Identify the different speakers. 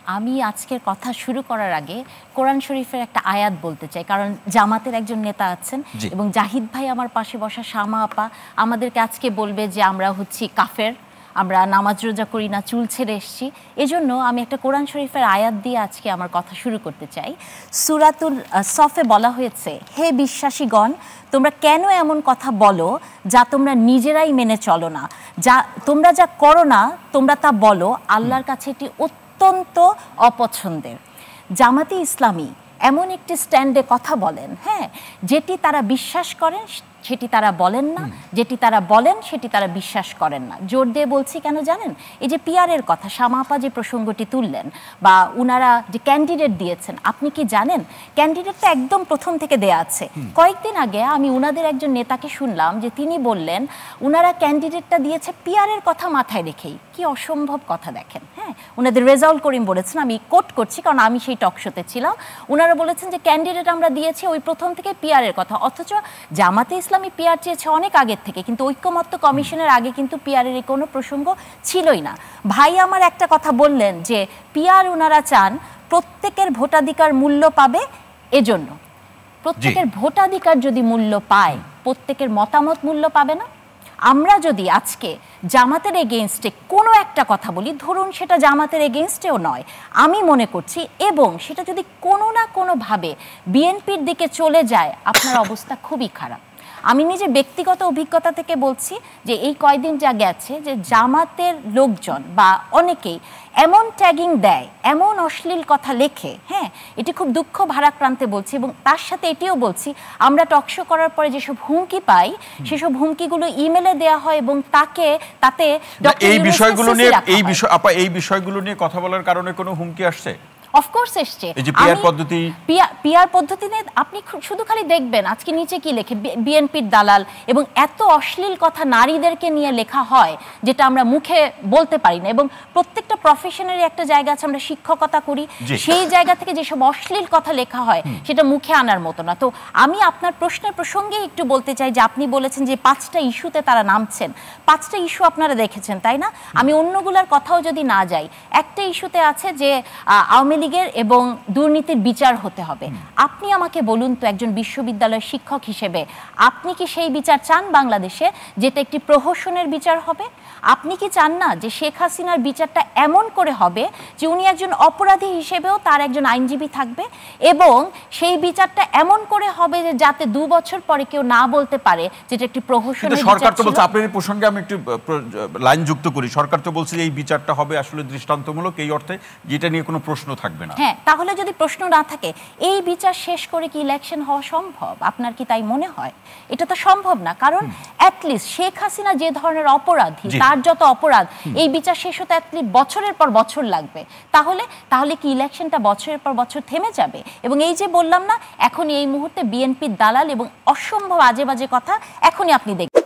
Speaker 1: আমি আজকের কথা শুরু করার আগে কোরআন শরীফের একটা আয়াত বলতে চাই, কারণ জামাতের একজন নেতা আছেন এবং জাহিদ ভাই আমার পাশে বসা শামা আপা আমাদেরকে আজকে বলবে যে আমরা হচ্ছি কাফের, আমরা নামাজ রোজা করি না, চুল ছেড়ে এসেছি। এজন্য আমি একটা কোরআন শরীফের আয়াত দিয়ে আজকে আমার কথা শুরু করতে চাই। সূরাতুল সফে বলা হয়েছে, হে বিশ্বাসীগণ, তোমরা কেন এমন কথা বলো যা তোমরা নিজেরাই মেনে চলো না, যা তোমরা যা করো না তোমরা তা বলো, আল্লাহর কাছে এটি অত্যন্ত অপছন্দের। জামাতে ইসলামী এমন একটি স্ট্যান্ডে কথা বলেন, হ্যাঁ, যেটি তারা বিশ্বাস করেন সেটি তারা বলেন না, যেটি তারা বলেন সেটি তারা বিশ্বাস করেন না। জোর দিয়ে বলছি কেন জানেন? এই যে পিয়ারের কথা শামা আপা যে প্রসঙ্গটি তুললেন, বা উনারা যে ক্যান্ডিডেট দিয়েছেন, আপনি কি জানেন ক্যান্ডিডেট তো একদম প্রথম থেকে দেয়া আছে। কয়েকদিন আগে আমি উনাদের একজন নেতাকে শুনলাম যে তিনি বললেন উনারা ক্যান্ডিডেটটা দিয়েছে পিয়ারের কথা মাথায় রেখেই। কি অসম্ভব কথা দেখেন। হ্যাঁ, উনাদের রেজাউল করিম বলেছেন, আমি কোট করছি কারণ আমি সেই টক শোতে ছিলাম, উনারা বলেছেন যে ক্যান্ডিডেট আমরা দিয়েছি ওই প্রথম থেকে পিয়ারের কথা, অথচ জামাতে ইসলামী পিয়ার চেয়েছে অনেক আগের থেকে, কিন্তু ঐক্যমত্য কমিশনের আগে কিন্তু পিয়ারের কোনো প্রসঙ্গ ছিলই না। ভাই আমার একটা কথা বললেন যে পিয়ার ওনারা চান প্রত্যেকের ভোটাধিকার মূল্য পাবে, এজন্য প্রত্যেকের ভোটাধিকার যদি মূল্য পায় প্রত্যেকের মতামত মূল্য পাবে না। আমরা যদি আজকে জামাতের এগেইনস্টে কোনো একটা কথা বলি, ধরুন সেটা জামাতের এগেইনস্টেও নয়, আমি মনে করছি, এবং সেটা যদি কোনো না কোনোভাবে বিএনপির দিকে চলে যায়, আপনার অবস্থা খুবই খারাপ। আমি নিজে ব্যক্তিগত অভিজ্ঞতা থেকে বলছি যে এই কয়দিন যা গেছে যে জামাতের লোকজন বা অনেকেই এমন ট্যাগিং দেয়, এমন অশ্লীল কথা লেখে, হ্যাঁ, এটি খুব দুঃখ ভারাক্রান্তে বলছি। এবং তার সাথে এটিও বলছি, আমরা টকশো করার পরে যেসব হুমকি পাই সেসব হুমকিগুলো ইমেলে দেওয়া হয় এবং তাতে
Speaker 2: এই বিষয়গুলো নিয়ে কথা বলার কারণে কোনো হুমকি আসছে?
Speaker 1: অফকোর্স এসছে।
Speaker 2: এই যে পিয়ার
Speaker 1: পদ্ধতিতে আপনি শুধু খালি দেখবেন আজকে নিচে কি লেখে, বিএনপির দালাল, এবং এত অশ্লীল কথা নারীদেরকে নিয়ে লেখা হয় যেটা আমরা মুখে বলতে পারি না। এবং প্রত্যেকটা প্রফেশনের একটা জায়গা আছে, আমরা শিক্ষকতা করি, সেই জায়গা থেকে যেসব অশ্লীল কথা লেখা হয় সেটা মুখে আনার মতো না। তো আমি আপনার প্রশ্নের প্রসঙ্গে একটু বলতে চাই যে আপনি বলেছেন যে 5টা ইস্যুতে তারা নামছেন, 5টা ইস্যু আপনারা দেখেছেন তাই না? আমি অন্যগুলার কথাও যদি না যাই, একটা ইস্যুতে আছে যে আওয়ামী লীগের এবং দুর্নীতির বিচার হতে হবে। আপনি আমাকে বলুন তো, একজন বিশ্ববিদ্যালয়ের শিক্ষক হিসেবে আপনি কি সেই বিচার চান বাংলাদেশে, যেটা একটি প্রহসনের বিচার হবে? আপনি কি চান না যে শেখ হাসিনার বিচারটা এমন করে হবে যে উনি একজন অপরাধী হিসেবেও তার একজন আইনজীবী থাকবে, এবং সেই বিচারটা এমন করে হবে যে যাতে 2 বছর পরে কেউ না বলতে পারে যেটা একটি প্রহসনের বিচার?
Speaker 2: সরকার তো বলছে, আপনার এই প্রসঙ্গে আমি একটু লাইন যুক্ত করি, সরকার তো বলছে এই বিচারটা হবে আসলে দৃষ্টান্তমূলক, এই অর্থে যেটা নিয়ে কোনো প্রশ্ন থাকবে না।
Speaker 1: হ্যাঁ, তাহলে যদি প্রশ্ন না থাকে, এই বিচার শেষ করে কি ইলেকশন হওয়া সম্ভব? আপনার কি তাই মনে হয়? এটা তো সম্ভব না, কারণ অ্যাটলিস্ট শেখ হাসিনা যে ধরনের অপরাধী, তার যত অপরাধ, এই বিচার শেষ হতে অ্যাটলিস্ট বছরের পর বছর লাগবে। তাহলে কি ইলেকশনটা বছরের পর বছর থেমে যাবে? এবং এই যে বললাম না, এখন এই মুহূর্তে বিএনপির দালাল এবং অসম্ভব আজে বাজে কথা এখনই আপনি দেখবেন।